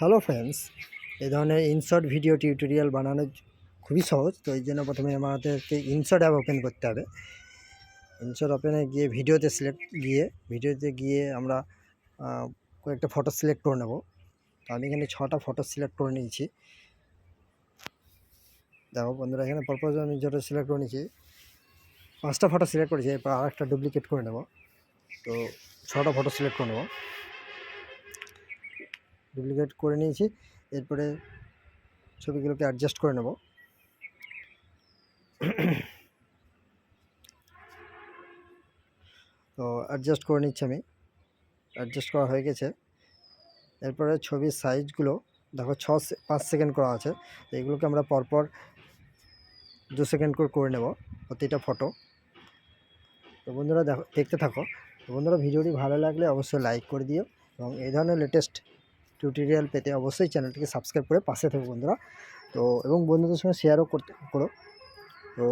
Hello friends, এই ধরনের InShot video tutorial বানানো খুবই সহজ। তো এই জন্য প্রথমে আমাদেরকে ইনশর্ট অ্যাপ ওপেন করতে হবে। ইনশর্ট ওপেনে গিয়ে ভিডিওতে গিয়ে আমরা কয়েকটা ফটো সিলেক্ট করে নেব। তো আমি এখানে 6টা ফটো সিলেক্ট করে নিয়েছি। দেখো বন্ধুরা, এখানে পরপর আমি যেটা সিলেক্ট করে নিয়েছি 5টা ফটো সিলেক্ট করেছি। এরপর আর একটা ডুপ্লিকেট করে নেব। তো 6টা ফটো সিলেক্ট করে নেব, ডুপ্লিকেট করে নিয়েছি। এরপরে ছবিগুলোকে অ্যাডজাস্ট করে নেব। তো অ্যাডজাস্ট করে নিচ্ছি আমি, অ্যাডজাস্ট করা হয়ে গেছে। এরপরে ছবির সাইজগুলো দেখো 5 সেকেন্ড করা আছে। তো এগুলোকে আমরা পরপর 2 সেকেন্ড করে নেব প্রতিটা ফটো। তো বন্ধুরা দেখতে থাকো। তো বন্ধুরা, ভিডিওটি ভালো লাগলে অবশ্যই লাইক করে দিও এবং এই ধরনের লেটেস্ট টিউটোরিয়াল পেতে অবশ্যই চ্যানেলটিকে সাবস্ক্রাইব করে পাশে থাকো বন্ধুরা। তো এবং বন্ধুদের সঙ্গে শেয়ারও করো। তো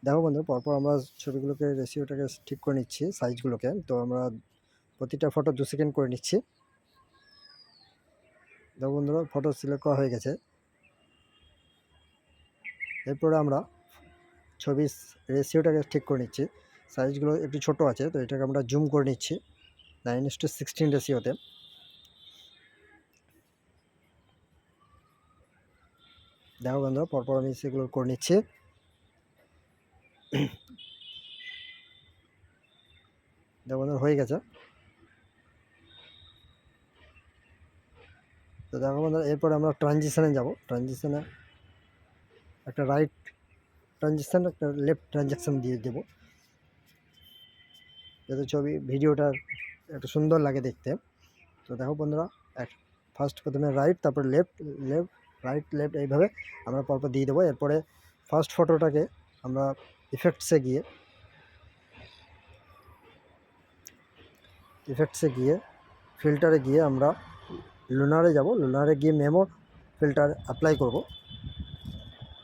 দেখো বন্ধুরা, পরপর আমরা ছবিগুলোকে রেশিওটাকে ঠিক করে নিচ্ছি, সাইজগুলোকে। তো আমরা প্রতিটা ফটো 2 সেকেন্ড করে নিচ্ছি। দেখো বন্ধুরা, ফটো সিলেক্ট করা হয়ে গেছে। এরপরে আমরা ছবির রেশিওটাকে ঠিক করে নিচ্ছি। সাইজগুলো একটু ছোট আছে, তো এটাকে আমরা জুম করে নিচ্ছি 9:16 রেশিওতে। দেখো বন্ধুরা, পরপর আমি সেগুলো করে নিচ্ছি। দেখো বন্ধুরা, হয়ে গেছে। তো দেখো বন্ধুরা, এরপরে আমরা ট্রানজিশনে যাব। ট্রানজিশনে একটা রাইট ট্রানজিশন, একটা লেফট ট্রানজাকশন দিয়ে দেবো, যাতে ভিডিওটা একটু সুন্দর লাগে দেখতে। তো দেখো বন্ধুরা, ফার্স্ট প্রথমে রাইট, তারপরে লেফট, রাইট লেফট, এইভাবে আমরা পরপর দিয়ে দেবো। এরপরে ফার্স্ট ফটোটাকে আমরা ইফেক্টসে গিয়ে ফিল্টারে গিয়ে আমরা লুনারে যাব। লুনারে গিয়ে মেমো ফিল্টার অ্যাপ্লাই করব।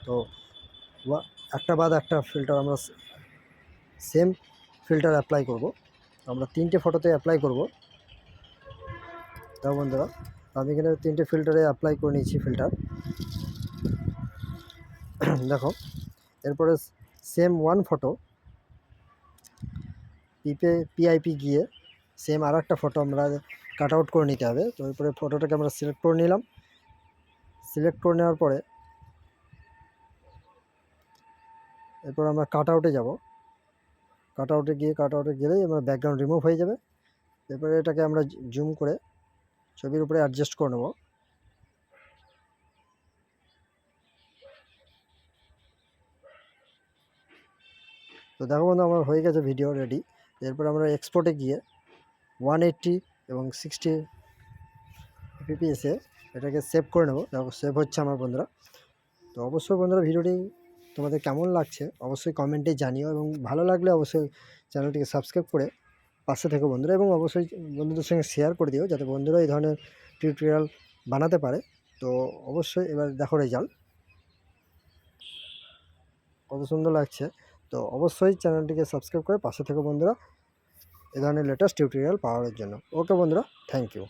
তো একটা বাদ একটা ফিল্টার আমরা সেম ফিল্টার অ্যাপ্লাই করব। আমরা 3টে ফটোতে অ্যাপ্লাই করব। তাও বন্ধুরা, আমি এখানে 3টে ফিল্টারে অ্যাপ্লাই করে নিয়েছি ফিল্টার। দেখো, এরপরে সেম ওয়ান ফটো পিআইপি গিয়ে সেম আর একটা ফটো আমরা কাট আউট করে নিতে হবে। তো এরপরে ফটোটাকে আমরা সিলেক্ট করে নিলাম। সিলেক্ট করে নেওয়ার পরে এরপর আমরা কাট আউটে যাব। কাট আউটে গেলেই আমরা ব্যাকগ্রাউন্ড রিমুভ হয়ে যাবে। এরপরে এটাকে আমরা জুম করে ছবির উপরে অ্যাডজাস্ট করে নেব। তো দেখো বন্ধু, আমার হয়ে গেছে ভিডিও রেডি। এরপর আমরা এক্সপোর্টে গিয়ে 180 এবং 60 fps-এ এটাকে সেভ করে নেব। দেখো, সেভ হচ্ছে আমার বন্ধুরা। তো অবশ্যই বন্ধুরা, ভিডিওটি তোমাদের কেমন লাগছে অবশ্যই কমেন্টে জানিও এবং ভালো লাগলে অবশ্যই চ্যানেলটিকে সাবস্ক্রাইব করে পাশে থেকো বন্ধুরা, এবং অবশ্যই বন্ধুদের সঙ্গে শেয়ার করে দিও যাতে বন্ধুরা এই ধরনের টিউটোরিয়াল বানাতে পারে। তো অবশ্যই এবার দেখো রেজাল্ট কত সুন্দর লাগছে। তো অবশ্যই চ্যানেলটিকে সাবস্ক্রাইব করে পাশে থেকো বন্ধুরা এই ধরনের লেটেস্ট টিউটোরিয়াল পাওয়ার জন্য। ওকে বন্ধুরা, থ্যাংক ইউ।